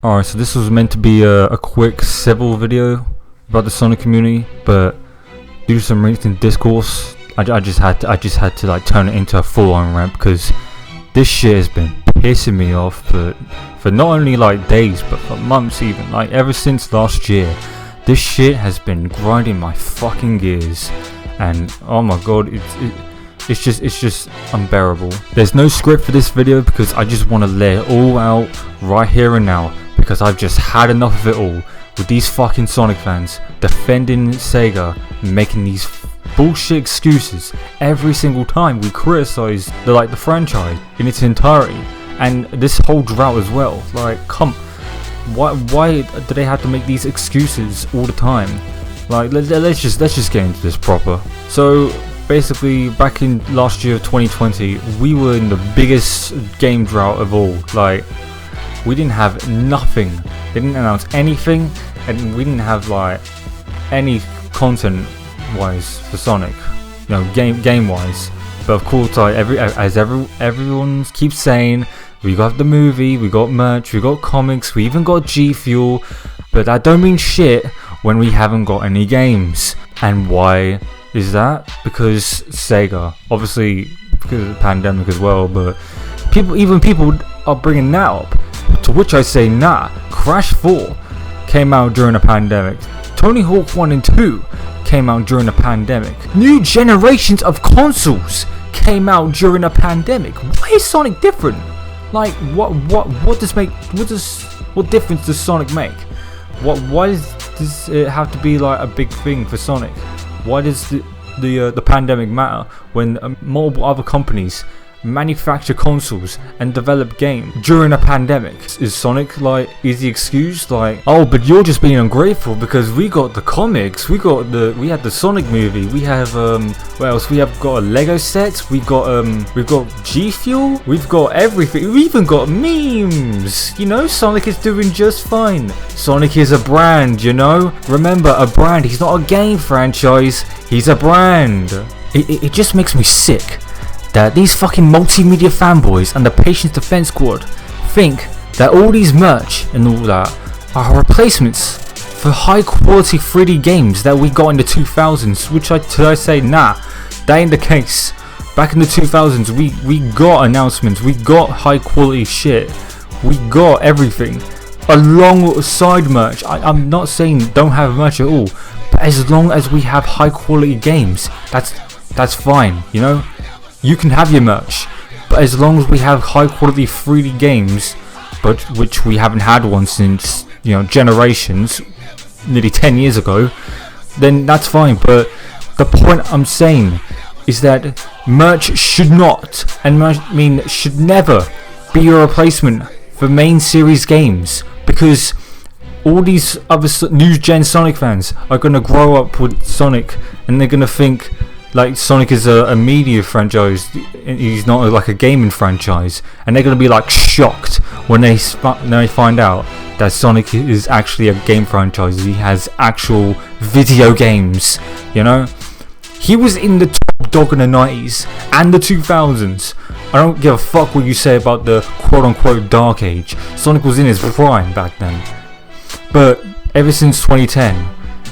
Alright, so this was meant to be a quick civil video about the Sonic community, but due to some recent discourse, I just had to like turn it into a full-on rant because this shit has been pissing me off for not only like days but for months, even like ever since last year. This shit has been grinding my fucking gears, and oh my god, it's just unbearable. There's no script for this video because I just want to lay it all out right here and now, because I've just had enough of it all with these fucking Sonic fans defending Sega and making these bullshit excuses every single time we criticize the franchise in its entirety, and this whole drought as well. Like, why do they have to make these excuses all the time? Like, let's just get into this proper. So basically, back in last year 2020, we were in the biggest game drought of all. Like, we didn't have nothing. They didn't announce anything, and we didn't have like any content wise for Sonic, you know, game wise. But of course, like everyone keeps saying, we got the movie, we got merch, we got comics, we even got G Fuel, but that don't mean shit when we haven't got any games. And why is that? Because Sega, obviously because of the pandemic as well, but people are bringing that up. To which I say, nah. Crash 4 came out during a pandemic. Tony Hawk 1 and 2 came out during a pandemic. New generations of consoles came out during a pandemic. Why is Sonic different? Like, what difference does Sonic make? Why does it have to be like a big thing for Sonic? Why does the pandemic matter when multiple other companies manufacture consoles and develop games during a pandemic? Is Sonic like easy excuse like, oh, but you're just being ungrateful because we got the comics, we had the Sonic movie, we have what else? We have got a Lego set, we've got G Fuel, we've got everything, we even got memes. You know, Sonic is doing just fine. Sonic is a brand, you know. Remember, a brand. He's not a game franchise. He's a brand. It just makes me sick that these fucking multimedia fanboys and the Patience Defense Squad think that all these merch and all that are replacements for high quality 3D games that we got in the 2000s, which I say, nah, that ain't the case. Back in the 2000s, we got announcements, we got high quality shit, we got everything alongside merch. I'm not saying don't have merch at all, but as long as we have high quality games, that's fine, you know. You can have your merch, but as long as we have high quality 3D games, but which we haven't had one since, you know, generations, nearly 10 years ago, then that's fine. But the point I'm saying is that merch should not, and should never be a replacement for main series games, because all these other new gen Sonic fans are gonna grow up with Sonic and they're gonna think like Sonic is a media franchise, he's not like a gaming franchise, and they're gonna be like shocked when they find out that Sonic is actually a game franchise. He has actual video games, you know. He was in the top dog in the 90s and the 2000s. I don't give a fuck what you say about the quote-unquote dark age. Sonic was in his prime back then. But ever since 2010,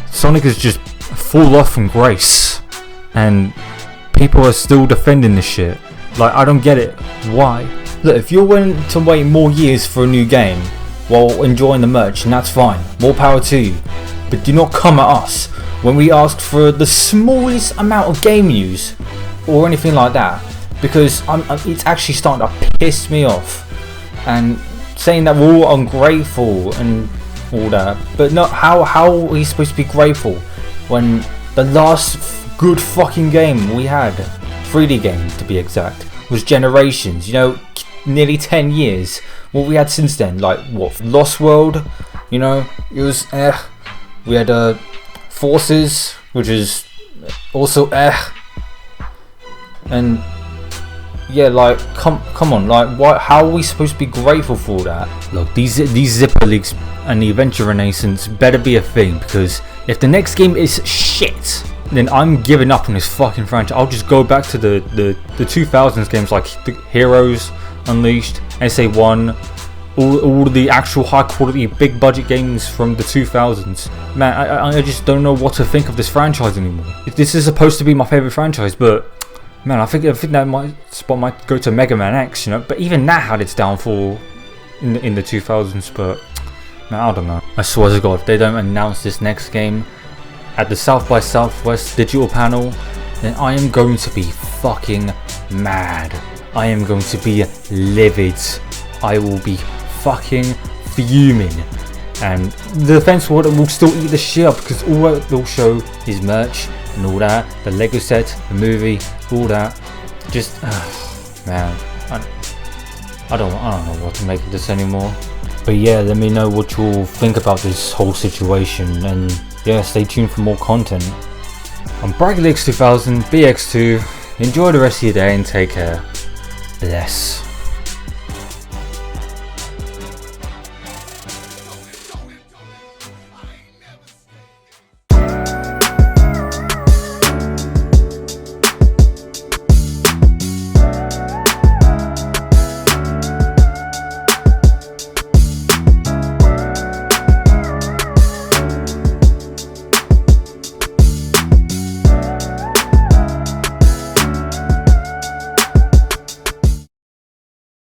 Sonic has just fallen off from grace. And people are still defending this shit. Like, I don't get it. Why? Look, if you're willing to wait more years for a new game while enjoying the merch, and that's fine, more power to you. But do not come at us when we ask for the smallest amount of game news or anything like that, because it's actually starting to piss me off. And saying that we're all ungrateful and all that, but not how are we supposed to be grateful when the last good fucking game we had, 3D game to be exact, was Generations, you know, nearly 10 years. What we had since then, like what, Lost World, you know, it was we had Forces, which is also and yeah, like come on, like what? How are we supposed to be grateful for that? Look, these zipper leaks and the Adventure Renaissance better be a thing, because if the next game is shit, then I'm giving up on this fucking franchise. I'll just go back to the 2000s games like the Heroes Unleashed, SA1, all the actual high quality big budget games from the 2000s. Man, I just don't know what to think of this franchise anymore. This is supposed to be my favorite franchise, but man, I think that spot might go to Mega Man X, but even that had its downfall in the 2000s. But man, I don't know. I swear to God, if they don't announce this next game at the South by Southwest digital panel, then I am going to be fucking mad. I am going to be livid. I will be fucking fuming. And the Defense World will still eat the shit up, because all they'll show is merch and all that. The Lego set, the movie, all that. Just, man, I don't know what to make of this anymore. But yeah, let me know what you all think about this whole situation, and yeah, stay tuned for more content. I'm BragLeaks2000, BX2. Enjoy the rest of your day and take care. Bless.